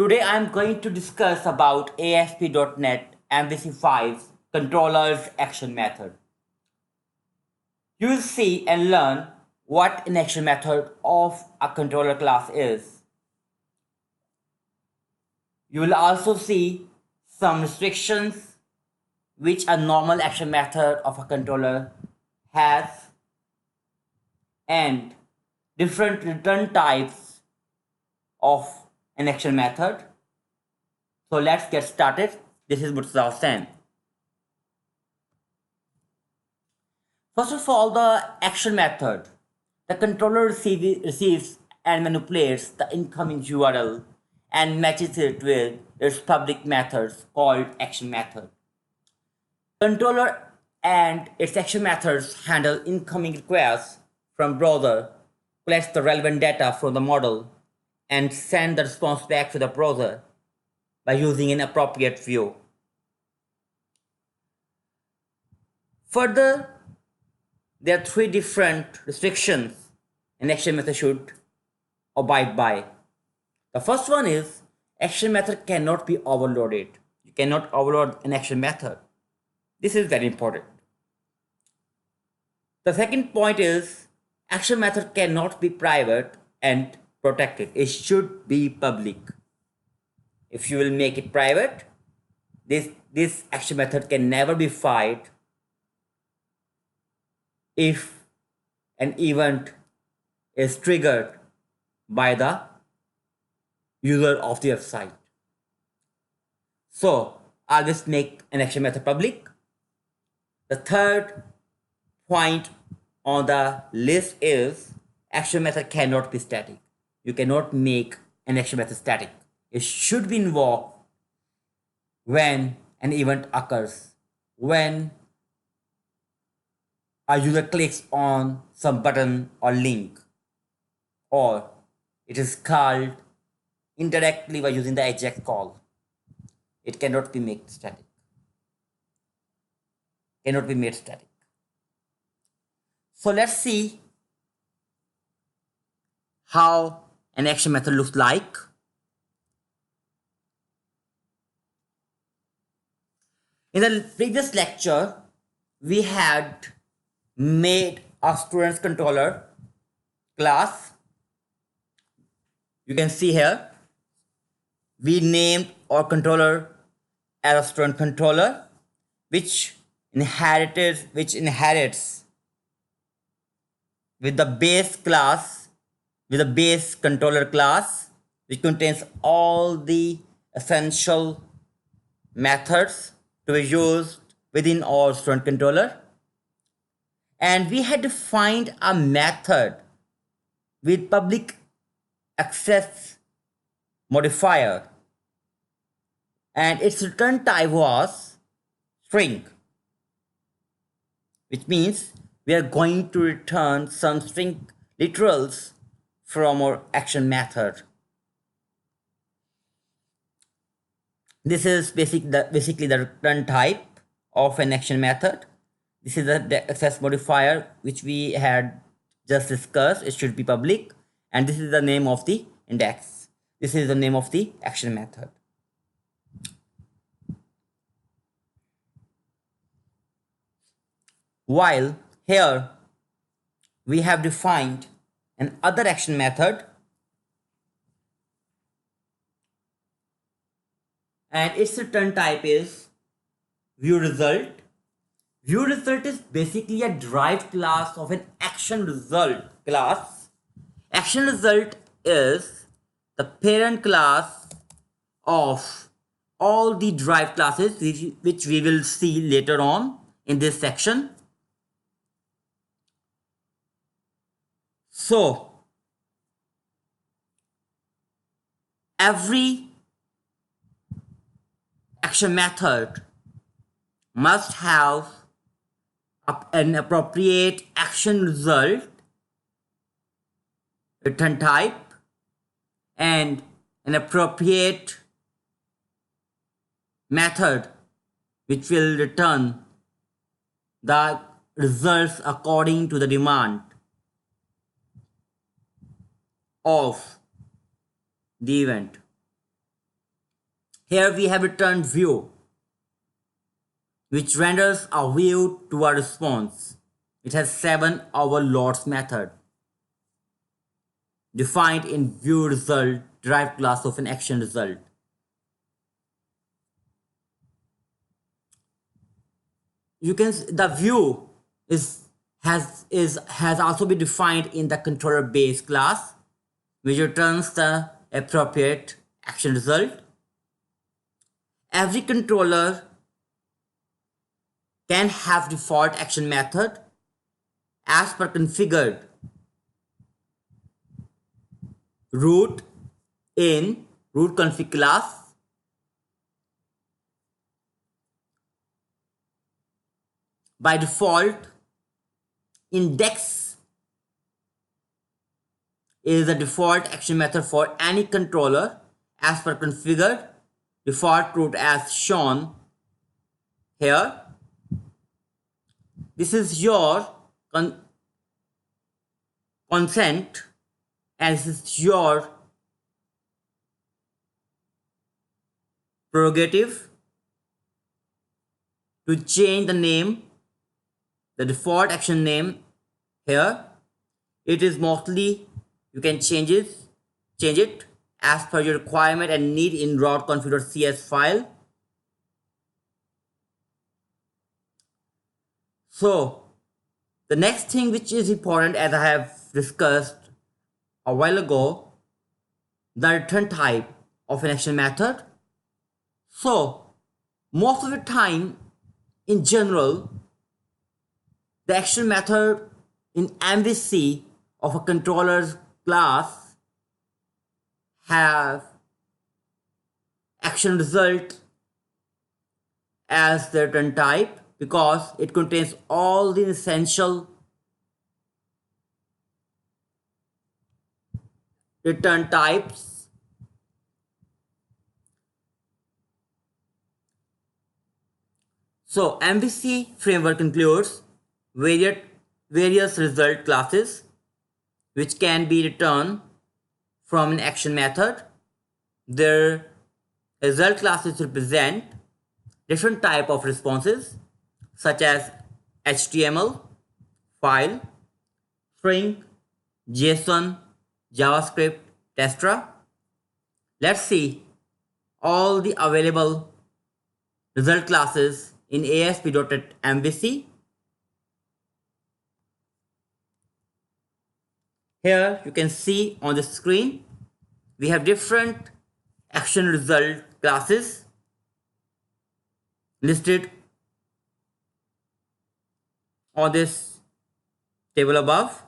Today I am going to discuss about ASP.NET MVC5 controller's action method. You will see and learn what an action method of a controller class is. You will also see some restrictions which a normal action method of a controller has and different return types of an action method. So let's get started. This is Murtaza Hussain. First of all, the action method. The controller receives and manipulates the incoming URL and matches it with its public methods called action method. Controller and its action methods handle incoming requests from browser, collects the relevant data from the model, and send the response back to the browser by using an appropriate view. Further, there are three different restrictions an action method should abide by. The first one is action method cannot be overloaded. You cannot overload an action method. This is very important. The second point is action method cannot be private and protected. It should be public. If you will make it private, this action method can never be fired if an event is triggered by the user of the website. So always make an action method public. The third point on the list is action method cannot be static. You cannot make an action method static. It should be invoked when an event occurs, when a user clicks on some button or link, or it is called indirectly by using the AJAX call. It cannot be made static. Cannot be made static. So let's see how an action method looks like. In the previous lecture, we had made a student's controller class. You can see here, we named our controller as a student controller, which inherits with the base class, with the base controller class, which contains all the essential methods to be used within our student controller. And we had defined a method with public access modifier, and its return type was string, which means we are going to return some string literals from our action method. This is basically the return type of an action method. This is the access modifier which we had just discussed. It should be public, and this is the name of the index. This is the name of the action method. While here we have defined an other action method, and its return type is view result. View result is basically a derived class of an action result class. Action result is the parent class of all the derived classes which we will see later on in this section. So every action method must have an appropriate action result return type and an appropriate method which will return the results according to the demand of the event. Here we have returned view, which renders a view to a response. It has 7 overloads method defined in view result derived class of an action result. You can the view has also been defined in the controller base class, which returns the appropriate action result. Every controller can have default action method as per configured root in root config class. By default, index is the default action method for any controller as per configured default root as shown here. This is your consent, and this is your prerogative to change the name, the default action name here. It is mostly you can change it as per your requirement and need in route config.cs file. So the next thing which is important, as I have discussed a while ago, the return type of an action method. So most of the time, in general, the action method in MVC of a controller's class have action result as the return type because it contains all the essential return types. So MVC framework includes various result classes which can be returned from an action method. Their result classes represent different type of responses such as HTML, file, string, JSON, JavaScript, etc. Let's see all the available result classes in ASP.NET MVC. Here you can see on the screen we have different action result classes listed on this table above.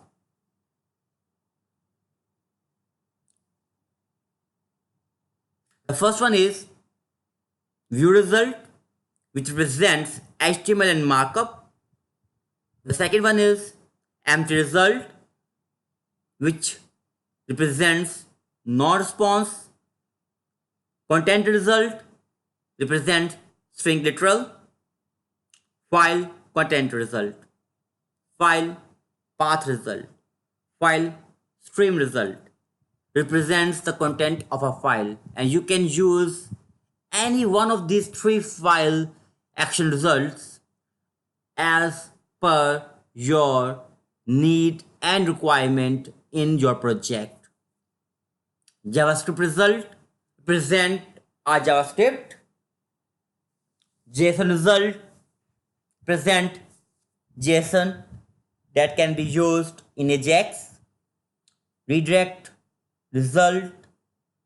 The first one is view result, which represents HTML and markup. The second one is empty result, which represents no response. Content result represents string literal. File content result. File path result. File stream result represents the content of a file, and you can use any one of these 3 file action results as per your need and requirement in your project. JavaScript result represent a JavaScript. JSON result present JSON that can be used in Ajax. Redirect result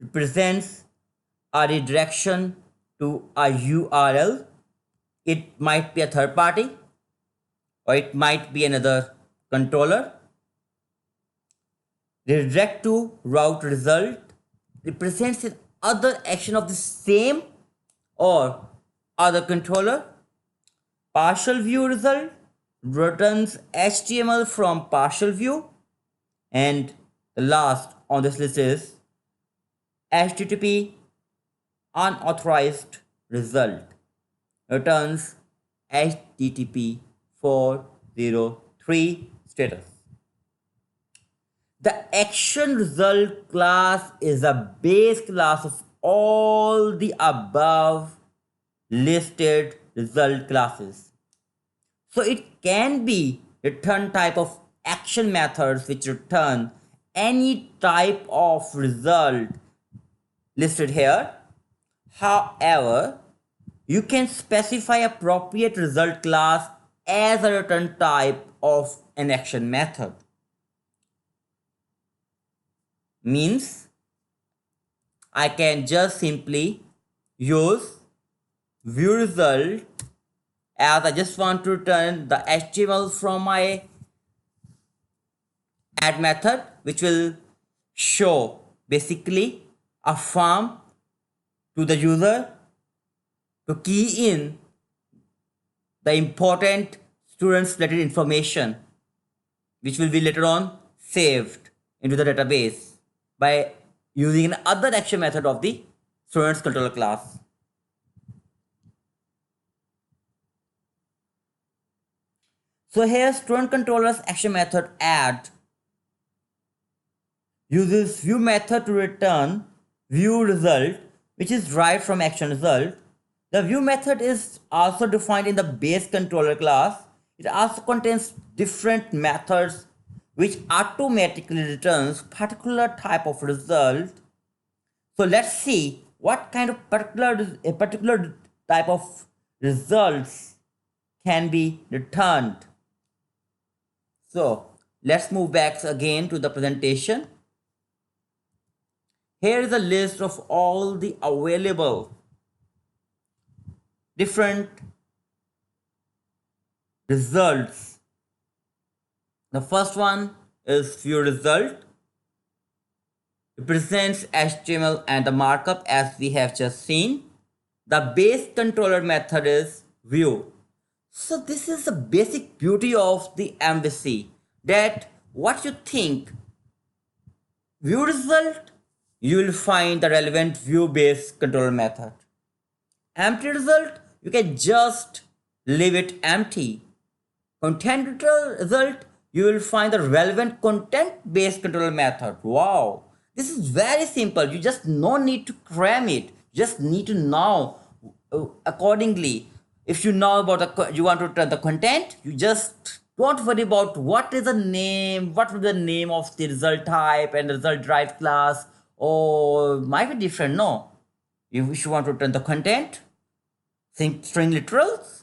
represents a redirection to a URL. It might be a third party or it might be another controller. Redirect to route result represents an other action of the same or other controller. Partial view result returns HTML from partial view, and the last on this list is HTTP unauthorized result returns HTTP 403 status. The action result class is a base class of all the above listed result classes. So it can be return type of action methods which return any type of result listed here. However, you can specify appropriate result class as a return type of an action method. Means I can just simply use view result as I just want to return the HTML from my add method, which will show basically a form to the user to key in the important students related information, which will be later on saved into the database by using another action method of the students controller class. So here student controller's action method add uses view method to return view result, which is derived from action result. The view method is also defined in the base controller class. It also contains different methods which automatically returns particular type of result. So let's see what kind of particular type of results can be returned. So let's move back again to the presentation. Here is a list of all the available different results. The first one is view result. It presents HTML and the markup as we have just seen. The base controller method is view. So this is the basic beauty of the MVC, that what you think view result, you will find the relevant view based controller method. Empty result, you can just leave it empty. Content result, you will find the relevant content based controller method. Wow, this is very simple. You just no need to cram it. You just need to know accordingly. If you know about you want to return the content, you just don't worry about what is the name, what will be the name of the result type and the result derived class, or might be different. No, if you want to return the content, think string literals,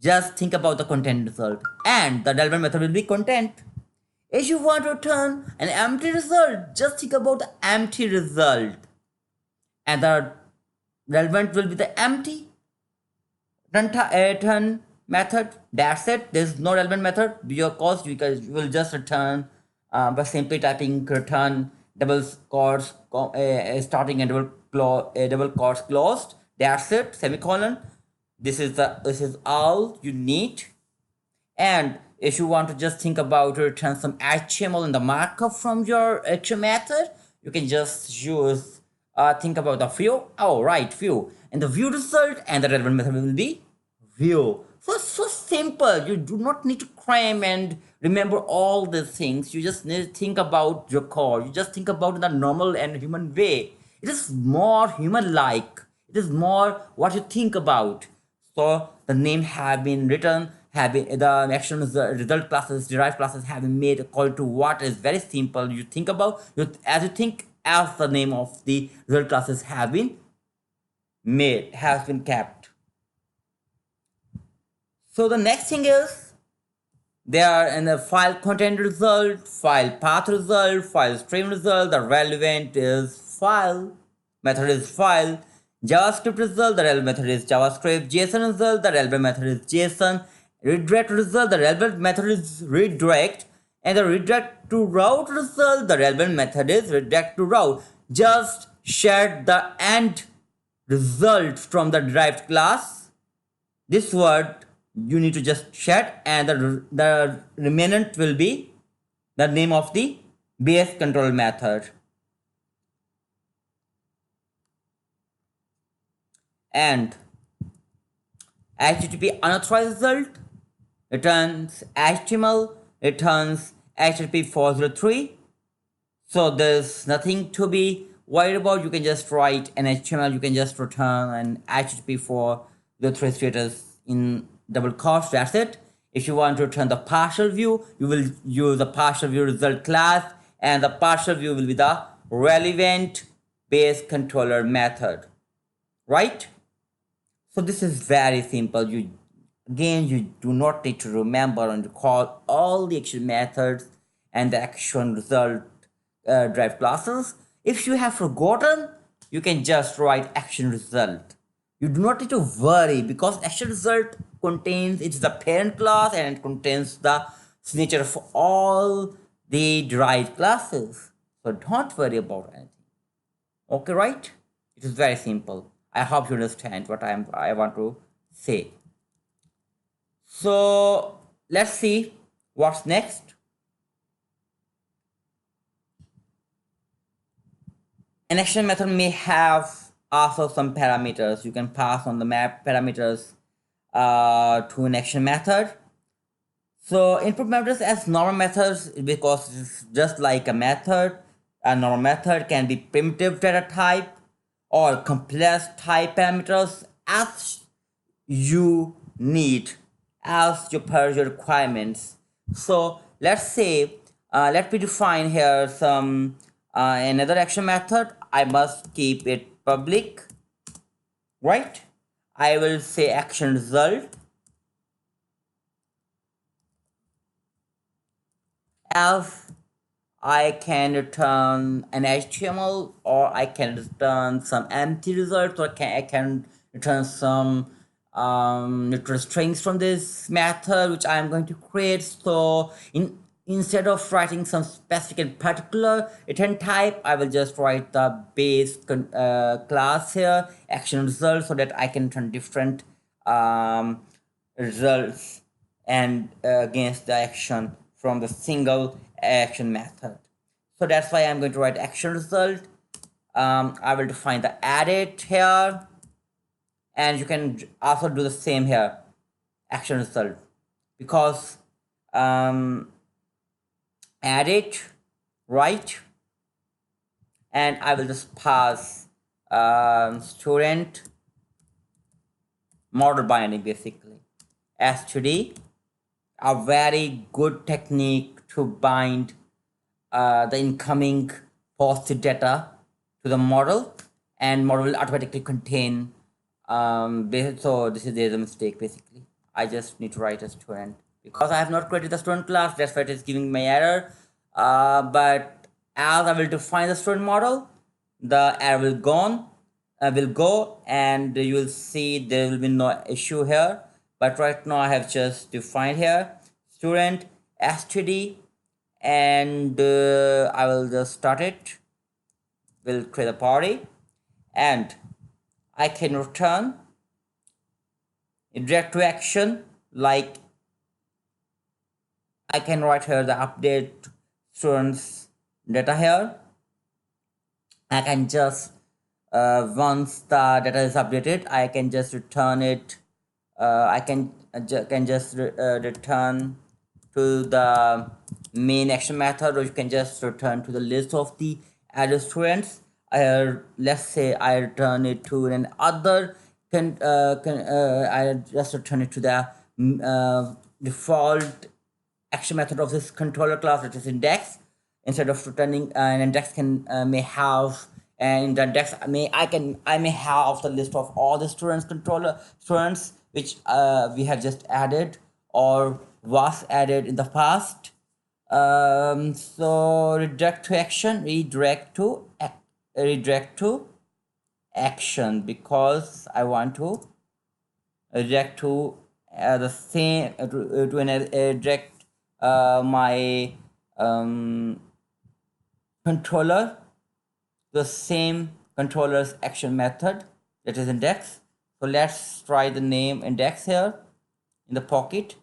just think about the content result and the relevant method will be content. If you want to return an empty result, just think about the empty result and the relevant will be the empty return method. That's it. There's no relevant method because you will just return by simply typing return double quotes starting and double quotes closed. That's it. Semicolon. This is all you need. And if you want to just think about return some HTML in the markup from your action method, you can just use think about the view. Oh right, view, and the view result and the relevant method will be view. So simple. You do not need to cram and remember all these things. You just need to think about your code. You just think about it in a normal and human way. It is more human like. It is more what you think about. So the name have been written, have been the action result classes, derived classes have been made according to what is very simple. You think about as you think as the name of the result classes have been made, has been kept. So the next thing is they are in the file content result, file path result, file stream result. The relevant is file, method is file. JavaScript result, the relevant method is JavaScript. JSON result, the relevant method is JSON. Redirect result, the relevant method is redirect. And the redirect to route result, the relevant method is redirect to route. Just share the end result from the derived class. This word you need to just share, and the remnant will be the name of the base control method. And HTTP unauthorized result returns HTML, returns HTTP 403. So there's nothing to be worried about, you can just write an HTML. You can just return an HTTP for the thread status in double quotes. That's it. If you want to return the partial view, you will use the partial view result class, and the partial view will be the relevant base controller method, right? So this is very simple. You do not need to remember and recall all the action methods and the action result derived classes. If you have forgotten, you can just write action result. You do not need to worry, because action result contains, it's the parent class and it contains the signature of all the derived classes. So don't worry about anything. Okay, right? It is very simple. I hope you understand what I want to say. So let's see what's next. An action method may have also some parameters. You can pass on the map parameters to an action method. So input parameters as normal methods, because it's just like a method. A normal method can be primitive data type or complex type parameters as you need, as per your requirements. So let's say, let me define here some another action method. I must keep it public, right? I will say action result, else I can return an HTML, or I can return some empty results, or I can return some neutral strings from this method which I am going to create. So instead of writing some specific and particular return type, I will just write the base class here, action result, so that I can return different results and against the action from the single action method. So that's why I'm going to write action result. I will define the edit here, and you can also do the same here, action result, because edit, right? And I will just pass student model binding, basically std, a very good technique to bind the incoming posted data to the model, and model will automatically contain so there's a mistake. Basically, I just need to write a student, because I have not created the student class. That's why it is giving me error. But as I will define the student model, the error will go, and you will see there will be no issue here. But right now I have just defined here student std, and I will just start it. We'll create a party, and I can return a direct to action, like I can write here the update students data here. I can just once the data is updated, I can just return it. I can just return to the main action method, or you can just return to the list of the added students. Let's say I return it to an other I just return it to the default action method of this controller class, which is index. Instead of returning an index may have, and the index I may have the list of all the students which we have just added or was added in the past. So redirect to action, because I want to redirect to the same redirect my controller, the same controller's action method, that is index. So let's try the name index here in the pocket,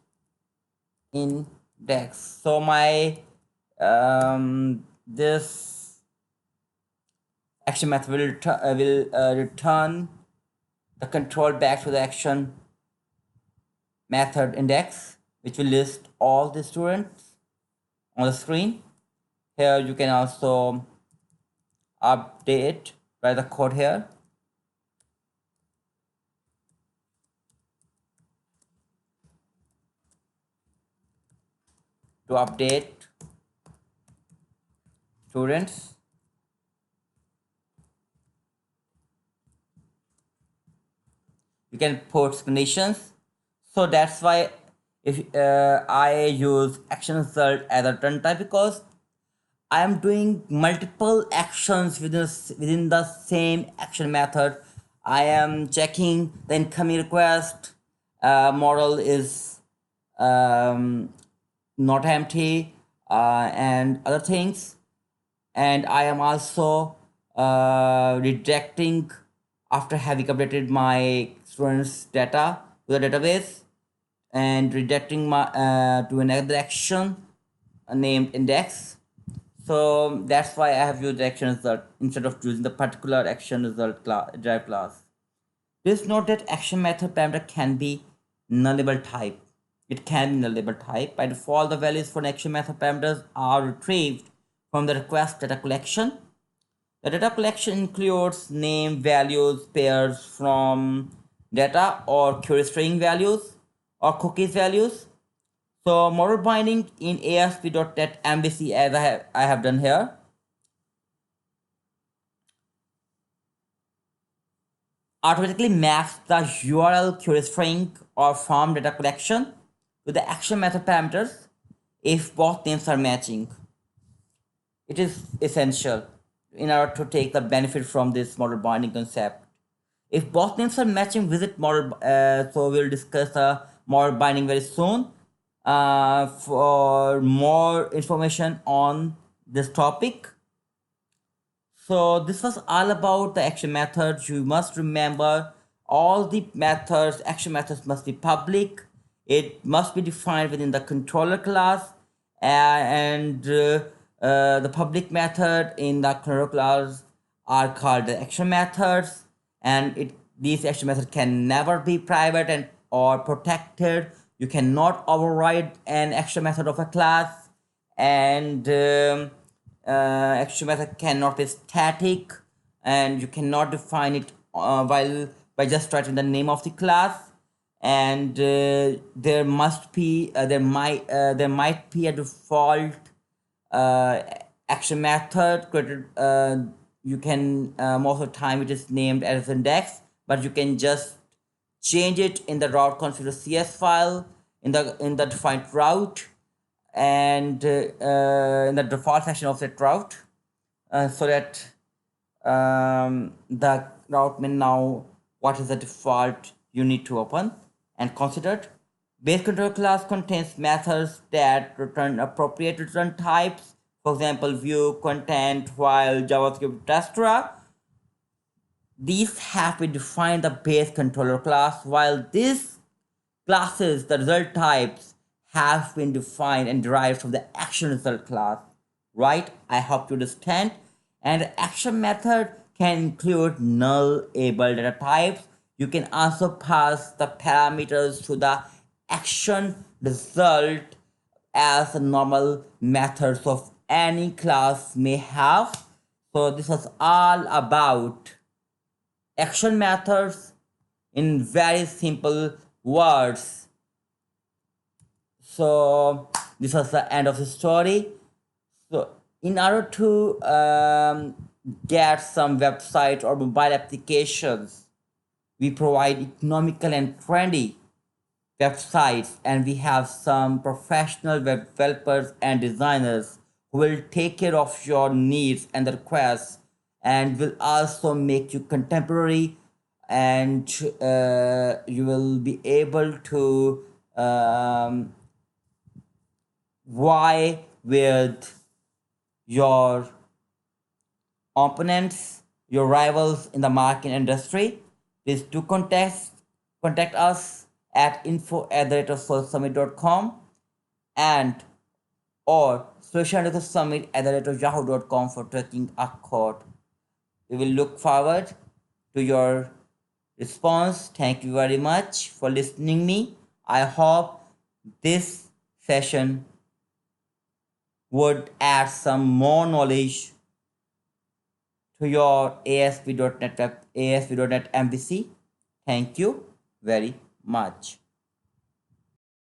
index. So my this action method will return the control back to the action method index, which will list all the students on the screen. Here you can also update, write the code here. To update students. You can put conditions. So that's why if I use action result as a return type, because I am doing multiple actions within the same action method. I am checking the incoming request. Model is not empty, and other things. And I am also redirecting after having updated my students' data to the database, and redirecting my to another action named index. So that's why I have used action result instead of using the particular action result derived class. Please note that action method parameter can be nullable type. It can be nullable type. By default, the values for an action method parameters are retrieved from the request data collection. The data collection includes name, values, pairs from data, or query string values, or cookies values. So model binding in ASP.NET MVC, as I have done here. Automatically maps the URL query string or form data collection to the action method parameters if both names are matching. It is essential in order to take the benefit from this model binding concept. If both names are matching, visit model. So we'll discuss the model binding very soon. For more information on this topic. So this was all about the action methods. You must remember all the methods, action methods must be public. It must be defined within the controller class, and the public method in the controller class are called the action methods, and these action methods can never be private and or protected. You cannot override an action method of a class, and action method cannot be static, and you cannot define it while by just writing the name of the class. And there might be a default action method created. You can most of the time it is named as index, but you can just change it in the route configure CS file in the defined route, and in the default section of that route, so that the route may know what is the default you need to open and considered. Base control class contains methods that return appropriate return types, for example, view, content, while, JavaScript, etc. These have been defined in the base controller class, while these classes, the result types, have been defined and derived from the action result class. Right? I hope you understand. And the action method can include nullable data types. You can also pass the parameters to the action result as the normal methods of any class may have. So this was all about action methods in very simple words. So this was the end of the story. So in order to get some websites or mobile applications, we provide economical and trendy websites, and we have some professional web developers and designers who will take care of your needs and the requests, and will also make you contemporary, and you will be able to vie with your opponents, your rivals in the market industry. Please do contact us at info@soulsummit.com, and or solution_summit@yahoo.com for taking a code. We will look forward to your response. Thank you very much for listening me. I hope this session would add some more knowledge to to your ASP.NET MVC. Thank you very much.